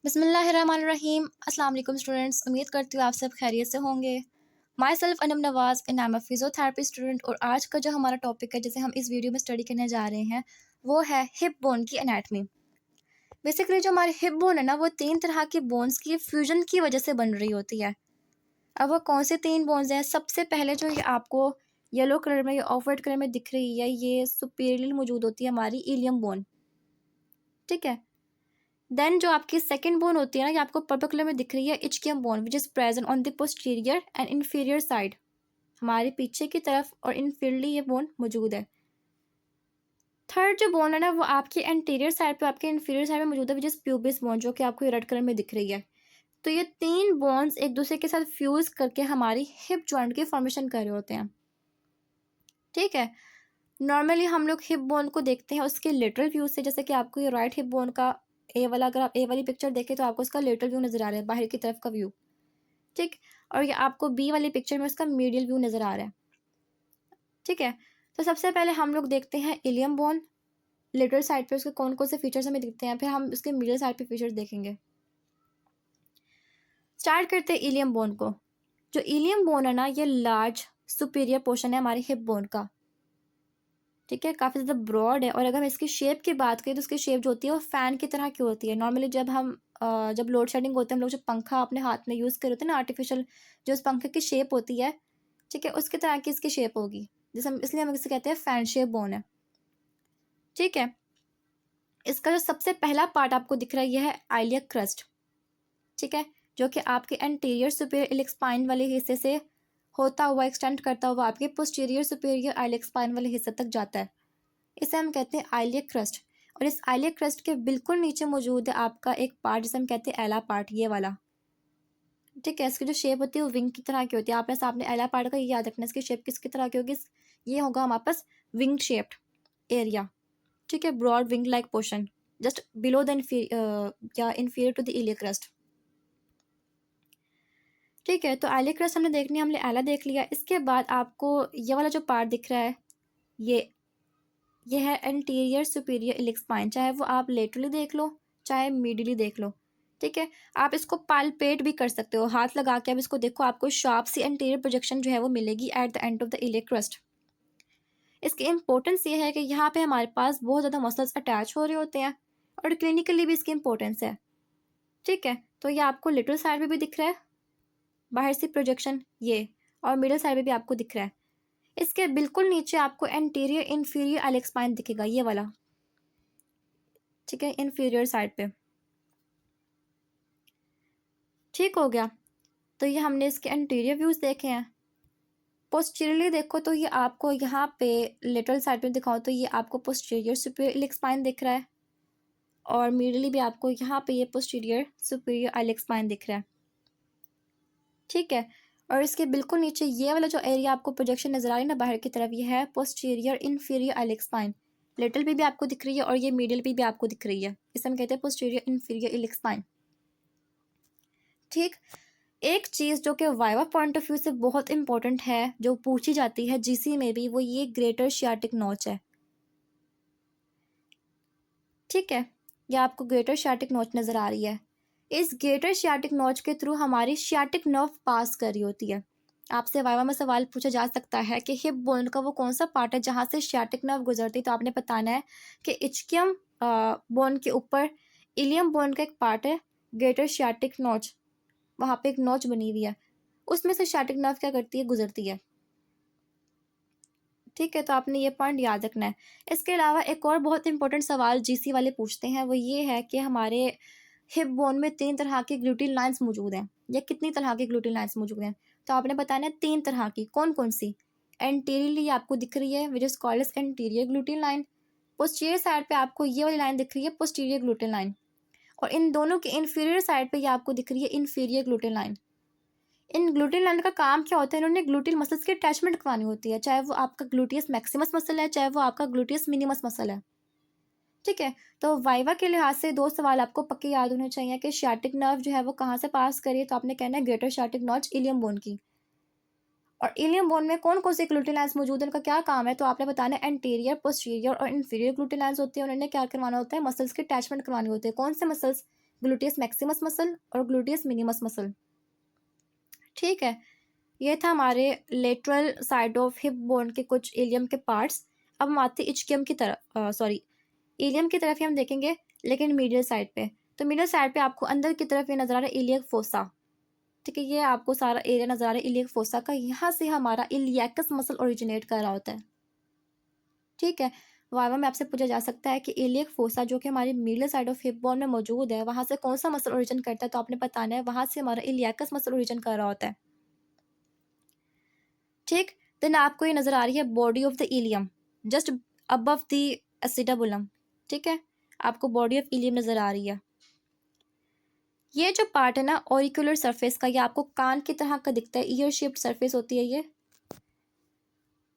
बिस्मिल्लाहिर्रहमानिर्रहीम। अस्सलाम वालेकुम स्टूडेंट्स, उम्मीद करती हूँ आप सब खैरियत से होंगे। My self Anam Nawaz and I am a physiotherapy student. और आज का जो हमारा टॉपिक है जिसे हम इस वीडियो में स्टडी करने जा रहे हैं वो है हिप बोन की एनाटमी। बेसिकली जो हमारे हिप बोन है ना, वो तीन तरह के बोन्स की फ्यूजन की वजह से बन रही होती है। अब वो कौन से तीन बोन्स हैं? सबसे पहले जो ये आपको येलो कलर में या ऑफ वाइट कलर में दिख रही है, ये सुपीरियरली मौजूद होती है हमारी इलियम बोन। ठीक है। देन जो आपकी सेकंड बोन होती है ना, ये आपको पर्पल कलर में दिख रही है, ischium bone, which is present on the posterior and inferior side, हमारे पीछे की तरफ और इनफीरियरली ये बोन मौजूद है। थर्ड जो बोन है ना, वो आपकी एंटीरियर साइड पे, आपके इनफीरियर साइड में मौजूद है, विच इज प्यूबिस बोन, जो कि आपको ये रेड कलर में दिख रही है। तो ये तीन बोन्स एक दूसरे के साथ फ्यूज करके हमारी हिप जॉइंट की फॉर्मेशन कर रहे होते हैं। ठीक है। नॉर्मली हम लोग हिप बोन को देखते हैं उसके लेटरल व्यू से, जैसे कि आपको ये राइट हिप बोन का ए वाला, अगर आप ए वाली पिक्चर देखें तो आपको उसका लेटरल व्यू नजर आ रहा है, बाहर की तरफ का व्यू। ठीक। और ये आपको बी वाली पिक्चर में उसका मीडियल व्यू नजर आ रहा है। ठीक है। तो सबसे पहले हम लोग देखते हैं इलियम बोन। लेटरल साइड पे उसके कौन कौन से फीचर्स हमें दिखते हैं, फिर हम उसके मिडिल साइड पे फीचर्स देखेंगे। स्टार्ट करते हैं इलियम बोन को। जो इलियम बोन है ना, ये लार्ज सुपीरियर पोर्शन है हमारे हिप बोन का। ठीक है, काफ़ी ज़्यादा ब्रॉड है। और अगर हम इसकी शेप की बात करें तो इसकी शेप जो होती है वो फ़ैन की तरह की होती है। नॉर्मली जब लोड शेडिंग होते हैं, हम लोग जो पंखा अपने हाथ में यूज़ कर रहे होते हैं ना, आर्टिफिशियल, जो उस पंखे की शेप होती है, ठीक है, उसकी तरह की इसकी शेप होगी, जैसे हम इसलिए हम इसे कहते हैं फ़ैन शेप बोन है। ठीक है। इसका जो सबसे पहला पार्ट आपको दिख रहा है, यह है आइलियक क्रस्ट। ठीक है, जो कि आपके एंटीरियर सुपीरियर इलिक स्पाइन वाले हिस्से से होता हुआ, एक्सटेंड करता हुआ आपके पोस्टीरियर सुपीरियर आइलियक स्पाइन वाले हिस्से तक जाता है। इसे हम कहते हैं आइलियक क्रस्ट। और इस आइलियक क्रस्ट के बिल्कुल नीचे मौजूद है आपका एक पार्ट जिसे हम कहते हैं एला पार्ट, ये वाला। ठीक है। इसकी जो शेप होती है वो विंग की तरह की होती है। आपने सामने एला पार्ट का ये याद रखना, इसकी शेप किसकी तरह की होगी? ये होगा हमारे पास विंग शेप्ड एरिया। ठीक है, broad wing like portion just below the या inferior to the iliac crest. ठीक है, तो आइलियक क्रस्ट हमने देखनी है, हमने एला देख लिया। इसके बाद आपको ये वाला जो पार्ट दिख रहा है, ये है एंटीरियर सुपीरियर इलिक स्पाइन, चाहे वो आप लेटरली देख लो चाहे मीडियली देख लो। ठीक है। आप इसको पालपेट भी कर सकते हो, हाथ लगा के आप इसको देखो, आपको शार्प सी एंटीरियर प्रोजेक्शन जो है वो मिलेगी at the end of the iliac crust. इसकी इंपॉर्टेंस ये है कि यहाँ पे हमारे पास बहुत ज़्यादा मसल्स अटैच हो रहे होते हैं, और क्लिनिकली भी इसकी इंपॉर्टेंस है। ठीक है। तो ये आपको लिटल साइड में भी दिख रहा है, बाहर से प्रोजेक्शन ये, और मिडल साइड में भी आपको दिख रहा है। इसके बिल्कुल नीचे आपको एंटीरियर इंफीरियर आइलिक स्पाइन दिखेगा, ये वाला। ठीक है, इंफीरियर साइड पे। ठीक हो गया। तो ये हमने इसके एंटीरियर व्यूज देखे हैं। पोस्टीरियरली देखो तो ये आपको यहाँ पे लेटरल साइड पे दिखाओ तो ये आपको पोस्टीरियर सुपीरियर इलिक स्पाइन दिख रहा है, और मिडली भी आपको यहाँ पे ये पोस्टीरियर सुपीरियर आइलिक स्पाइन दिख रहा है। ठीक है। और इसके बिल्कुल नीचे ये वाला जो एरिया आपको प्रोजेक्शन नजर आ रही है ना बाहर की तरफ, ये है posterior inferior iliac spine. Lateral भी आपको दिख रही है और ये मिडिल भी आपको दिख रही है, इसे हम कहते हैं पोस्टीरियर इंफीरियर इलिक स्पाइन। ठीक। एक चीज़ जो कि वाइवा पॉइंट ऑफ व्यू से बहुत इंपॉर्टेंट है, जो पूछी जाती है जीसी में भी, वो ये ग्रेटर शियाटिक नॉच है। ठीक है। यह आपको ग्रेटर शियाटिक नॉच नज़र आ रही है। इस ग्रेटर शियाटिक नॉच के थ्रू हमारी शियाटिक नर्व पास कर रही होती है। आपसे वाइवा में सवाल पूछा जा सकता है कि हिप बोन का वो कौन सा पार्ट है जहाँ से शियाटिक नर्व गुजरती, तो आपने बताना है कि इचकियम बोन के ऊपर इलियम बोन का एक पार्ट है, ग्रेटर शियाटिक नॉच, वहाँ पे एक नॉच बनी हुई है, उसमें से शियाटिक नर्व क्या करती है, गुजरती है। ठीक है, तो आपने ये पॉइंट याद रखना है। इसके अलावा एक और बहुत इंपॉर्टेंट सवाल जीसी वाले पूछते हैं, वो ये है कि हमारे हिप बोन में तीन तरह की ग्लूटीन लाइंस मौजूद हैं, या कितनी तरह की ग्लूटीन लाइंस मौजूद हैं? तो आपने बताना है तीन तरह की। कौन कौन सी? एंटीरियरली आपको दिख रही है, which is called as anterior gluteal line. Posterior side पे आपको ये वाली लाइन दिख रही है, पोस्टीरियर ग्लूटीन लाइन। और इन दोनों के इंफीरियर साइड पे ये आपको दिख रही है, इंफीरियर ग्लूटीन लाइन। इन ग्लूटीन लाइन का काम क्या होता है? इन्होंने ग्लूटीन मसल्स की अटैचमेंट करवानी होती है, चाहे वो आपका ग्लूटियस मैक्सिमस मसल है, चाहे वो आपका ग्लूटियस मिनिमस मसल है। ठीक है। तो वाइवा के लिहाज से दो सवाल आपको पक्के याद होने चाहिए कि शियाटिक नर्व जो है वो कहाँ से पास करिए, तो आपने कहना है greater sciatic notch ilium bone की। और इलियम बोन में कौन कौन से ग्लूटीन लाइन्स मौजूद है, उनका क्या काम है, तो आपने बताना है एंटीरियर, पोस्टीरियर और इंफीरियर ग्लूटीन लाइन्स होती है। उन्होंने क्या करवाना होता है? मसल्स की अटैचमेंट करवानी होती है। कौन से मसल्स? ग्लूटियस मैक्सिमस मसल और ग्लूटियस मिनिमस मसल। ठीक है, ये था हमारे lateral side of hip bone के कुछ इलियम के पार्ट्स। अब हम आते हैं इचकियम की तरफ, सॉरी इलियम की तरफ ही हम देखेंगे, लेकिन मीडियल साइड पे। तो मीडियल साइड पे आपको अंदर की तरफ ये नजर आ रहा है इलियक फोसा। ठीक है, ये आपको सारा एरिया नजर आ रहा है इलियक फोसा का। यहाँ से हमारा इलियकस मसल ओरिजिनेट कर रहा होता है। ठीक है, वाइवा में आपसे पूछा जा सकता है कि इलियक फोसा जो कि हमारी middle side of hip bone में मौजूद है, वहां से कौन सा मसल ओरिजिन करता है, तो आपने बताना है वहां से हमारा इलियकस मसल ओरिजिन कर रहा होता है। ठीक, देन आपको ये नजर आ रही है body of the ilium just above the acetabulum. ठीक है, आपको बॉडी ऑफ इलियम नजर आ रही है। ये जो पार्ट है ना ऑरिकुलर सरफेस का, ये आपको कान की तरह का दिखता है, ईयर शेप्ड सरफेस होती है ये।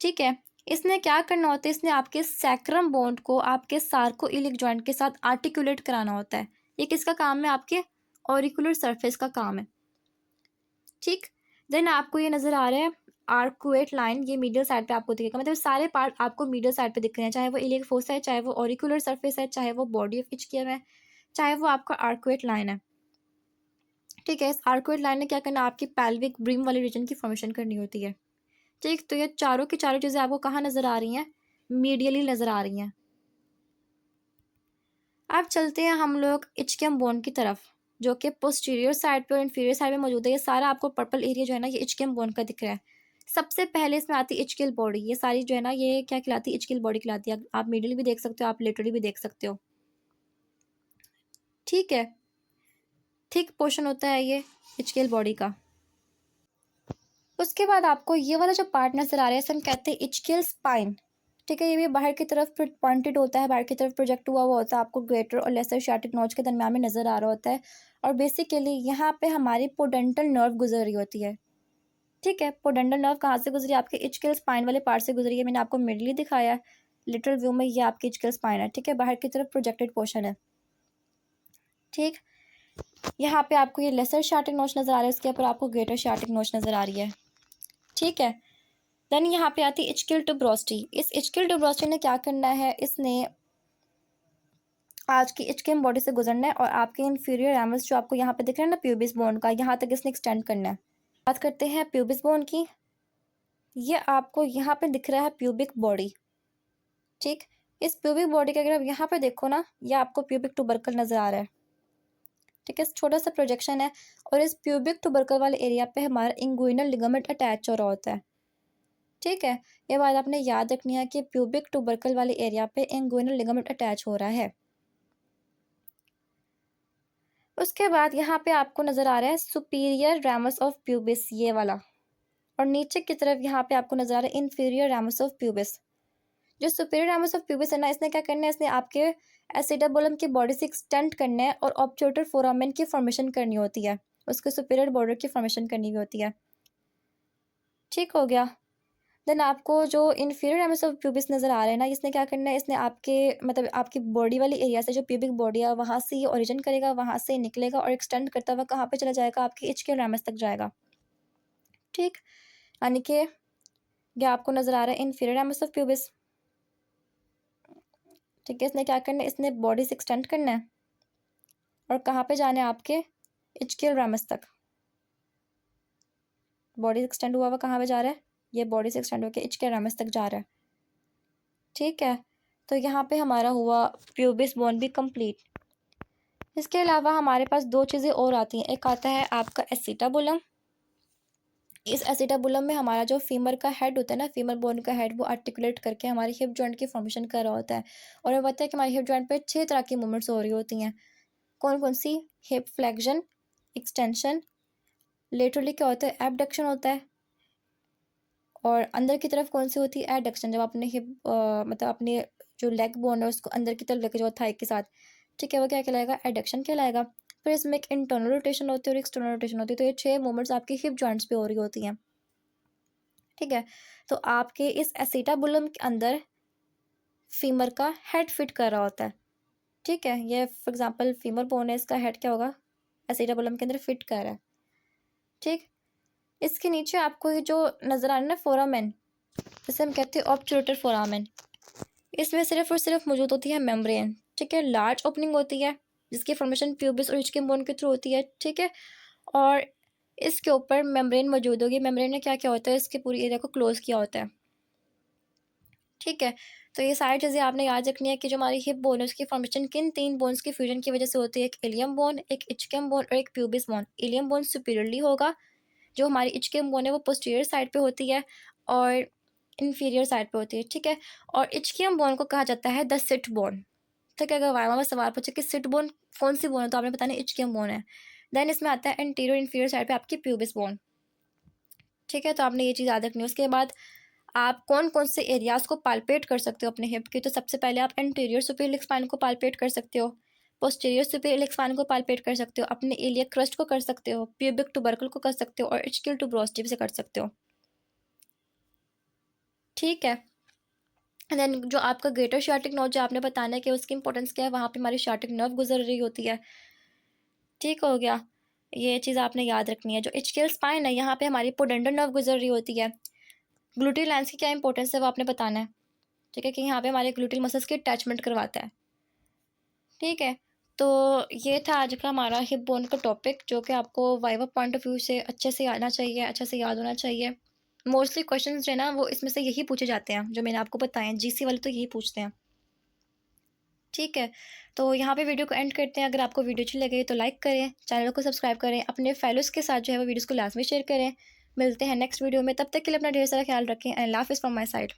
ठीक है, इसने क्या करना होता है, इसने आपके सैक्रम बोन को आपके सार्कोइलिक जॉइंट के साथ आर्टिकुलेट कराना होता है। ये किसका काम है, आपके ऑरिकुलर सरफेस का काम है। ठीक, देन आपको ये नजर आ रहा है आर्कुएट लाइन, ये मीडियल साइड पे आपको दिखेगा। मतलब सारे पार्ट आपको मीडियल साइड पे दिख रहे हैं, चाहे वो इलियक फोसा है, चाहे वो ऑरिकुलर सरफेस है, चाहे वो बॉडी ऑफ इचकियम है, चाहे वो आपका आर्कुएट लाइन है। ठीक है, इस आर्कुएट लाइन ने क्या करना, आपकी पैल्विक ब्रिम वाली रीजन की फॉर्मेशन करनी होती है। ठीक, तो ये चारों की चारों चीज़ें आपको कहाँ नज़र आ रही हैं, मीडियली नज़र आ रही हैं। अब चलते हैं हम लोग इचकियम बोन की तरफ, जो कि पोस्टीरियर साइड पे और इंफीरियर साइड में मौजूद है। ये सारा आपको पर्पल एरिया जो है ना, ये इचकियम बोन का दिख रहा है। सबसे पहले इसमें आती है इचकियल बॉडी। ये सारी जो है ना, ये क्या कहलाती है, इचकियल बॉडी कहलाती है। आप मिडिल भी देख सकते हो, आप लेटरली भी देख सकते हो। ठीक है, थिक पोर्शन होता है ये इचकियल बॉडी का। उसके बाद आपको ये वाला जो पार्ट नजर आ रहा है, इसे हम कहते हैं इचकियल स्पाइन। ठीक है, ये भी बाहर की तरफ पॉइंटेड होता है, बाहर की तरफ प्रोजेक्ट हुआ होता है, आपको ग्रेटर और लेसर शार्टिक नोच के दरम्यान में नजर आ रहा होता है। और बेसिकली यहाँ पे हमारी पोडेंटल नर्व गुजर रही होती है। ठीक है, पोडेंटल नर्व कहाँ से गुजरी, आपके इचकियल स्पाइन वाले पार्ट से गुजरी है। मैंने आपको मिडली दिखाया है, लिटरल व्यू में ये आपकी इचकियल स्पाइन है। ठीक है, बाहर की तरफ प्रोजेक्टेड पोर्शन है। ठीक, यहाँ पे आपको ये लेसर शार्टिक नोच नजर आ रहा है, इसके ऊपर आपको ग्रेटर शार्टिक नोच नजर आ रही है। ठीक है, देन यहाँ पे आती है इचकियल ट्यूबरोस्टी। इस इचकियल ट्यूबरोस्टी ने क्या करना है, इसने आज की इचकियम बॉडी से गुजरना है और आपके इंफीरियर रैमस जो आपको यहाँ पे दिख रहे हैं ना प्यूबिस बोन का, यहाँ तक इसने एक्सटेंड करना है। बात करते हैं प्यूबिस बोन की। ये आपको यहाँ पे दिख रहा है प्यूबिक बॉडी। ठीक, इस प्यूबिक बॉडी के अगर आप यहाँ पे देखो ना, ये आपको प्यूबिक ट्यूबरकल नजर आ रहा है। ठीक है, छोटा सा प्रोजेक्शन है और इस प्यूबिक ट्यूबरकल वाले एरिया पे हमारा इंगुइनल लिगामेंट अटैच हो रहा होता है। ठीक है, ये बात आपने याद रखनी है कि प्यूबिक ट्यूबरकल वाले एरिया पे इंगुइनल लिगामेंट अटैच हो रहा है। उसके बाद यहाँ पे आपको नजर आ रहा है सुपीरियर रैमस ऑफ प्यूबिस, ये वाला। और नीचे की तरफ यहाँ पे आपको नजर आ रहा है इंफीरियर रैमस ऑफ प्यूबिस। जो सुपीरियर रैमस ऑफ प्यूबिस है ना, इसने क्या करना है, इसने आपके एसिटाबुलम की बॉडी से एक्सटेंड करना है और ऑब्ट्यूटर फोरामेन की फॉर्मेशन करनी होती है, उसके सुपीरियर बॉर्डर की फॉर्मेशन करनी भी होती है। ठीक हो गया, देन आपको जो इंफीरियर रैमस ऑफ प्यूबिस नजर आ रहा है ना, इसने क्या करना है, इसने आपके मतलब आपकी बॉडी वाली एरिया से जो प्यूबिक बॉडी है वहां से ये ओरिजिन करेगा, वहां से निकलेगा और एक्सटेंड करता हुआ कहाँ पे चला जाएगा, आपके इचकियल रैमस तक जाएगा। ठीक, यानी कि ये आपको नजर आ रहा है इंफीरियर रैमस ऑफ प्यूबिस। ठीक है, इसने क्या करना है, इसने बॉडी से एक्सटेंड करना है और कहाँ पे जाना है, आपके इचकियल रैमस तक। बॉडी एक्सटेंड हुआ हुआ कहाँ पे जा रहा है, ये बॉडी से एक्सटेंड होकर इचकियल रैमस तक जा रहा है। ठीक है, तो यहाँ पे हमारा हुआ प्यूबिस बोन भी कंप्लीट। इसके अलावा हमारे पास दो चीज़ें और आती हैं, एक आता है आपका एसिटाबुलम। इस एसिटाबुलम में हमारा जो फीमर का हेड होता है ना, फीमर बोन का हेड, वो आर्टिकुलेट करके हमारी हिप जॉइंट की फॉर्मेशन कर रहा होता है। और ये बताया कि हमारी हिप जॉइंट पे 6 तरह की मूवमेंट्स हो रही होती हैं। कौन कौन सी, हिप फ्लेक्शन, एक्सटेंशन, लेटरली क्या होता है, एबडक्शन होता है, और अंदर की तरफ कौन सी होती है, एडक्शन, जब अपने हिप मतलब अपने जो लेग बोन है उसको अंदर की तरफ लेके जाओ थाई के साथ। ठीक है, वो क्या कहलाएगा, एडक्शन कहलाएगा। फिर इसमें एक इंटरनल रोटेशन होती है और एक्सटर्नल रोटेशन होती है। तो ये 6 मूवमेंट्स आपकी हिप जॉइंट्स पे हो रही होती हैं। ठीक है, तो आपके इस एसिटाबुलम के अंदर फीमर का हेड फिट कर रहा होता है। ठीक है, ये फॉर एग्जांपल फीमर बोन है, इसका हेड क्या होगा, एसिटाबुलम के अंदर फिट कर रहा है। ठीक, इसके नीचे आपको ये जो नजर आ रहा है ना फोरामेन, जिसे हम कहते हैं ऑब्ट्यूरेटर फोरामेन, इसमें सिर्फ और सिर्फ मौजूद होती है मेम्ब्रेन। ठीक है, लार्ज ओपनिंग होती है जिसकी फॉर्मेशन प्यूबिस और इचकियम बोन के थ्रू होती है, ठीक है। और इसके ऊपर मेम्ब्रेन मौजूद होगी। मेम्ब्रेन ने क्या क्या होता है, इसके पूरी एरिया को क्लोज किया होता है, ठीक है। तो ये सारी चीज़ें आपने याद रखनी है कि जो हमारी हिप बोन है उसकी फॉर्मेशन किन 3 बोन्स के फ्यूजन की वजह से होती है। एक इलियम बोन, एक इचकियम बोन और एक pubis bone. Ilium bone superiorly होगा, जो हमारी इचकियम बोन है वो पोस्टीरियर साइड पे होती है और इंफीरियर साइड पे होती है, ठीक है। और इचकियम बोन को कहा जाता है द सिट बोन, ठीक है। अगर वाइवा में सवाल पूछे कि सिट बोन कौन सी बोन है, तो आपने बताना इचकियम बोन है। देन इसमें आता है एंटीरियर इंफीरियर साइड पे आपकी प्यूबिस बोन, ठीक है। तो आपने ये चीज़ याद रखनी है। उसके बाद आप कौन कौन से एरियाज़ को पाल्पेट कर सकते हो अपने हिप के, तो सबसे पहले आप एंटीरियर सुपीरियर स्पाइन को पाल्पेट कर सकते हो, पोस्टीरियर सुपीरियर स्पाइन को पाल्पेट कर सकते हो, अपने इलियक क्रस्ट को कर सकते हो, प्यूबिक टुबरकल को कर सकते हो और इचक्यूल टुब्रोस्टिव से कर सकते हो, ठीक है। देन जो आपका ग्रेटर शार्टिक नर्व जो आपने बताना है कि उसकी इंपॉर्टेंस क्या है, वहाँ पे हमारी शार्टिक नर्व गुजर रही होती है, ठीक हो गया। ये चीज़ आपने याद रखनी है। जो इचक्यूल स्पाइन है यहाँ पे हमारी पोडेंडल नर्व गुजर रही होती है। ग्लूटियल लाइन्स की क्या इंपॉर्टेंस है वो आपने बताना है, ठीक है, कि यहाँ पे हमारे ग्लूटियल मसल्स की अटैचमेंट करवाता है, ठीक है। तो ये था आज का हमारा हिप बोन का टॉपिक, जो कि आपको वाइवा पॉइंट ऑफ व्यू से अच्छे से आना चाहिए, अच्छे से याद होना चाहिए। मोस्टली क्वेश्चंस जो है ना वो इसमें से यही पूछे जाते हैं जो मैंने आपको बताए हैं, जीसी वाले तो यही पूछते हैं, ठीक है। तो यहाँ पे वीडियो को एंड करते हैं। अगर आपको वीडियो अच्छी लगे तो लाइक करें, चैनल को सब्सक्राइब करें, अपने फेलोज़ के साथ जो है वो वीडियोज़ को लाजमी शेयर करें। मिलते हैं नेक्स्ट वीडियो में, तब तक के लिए अपना ढेर सारा ख्याल रखें and laugh is from my side.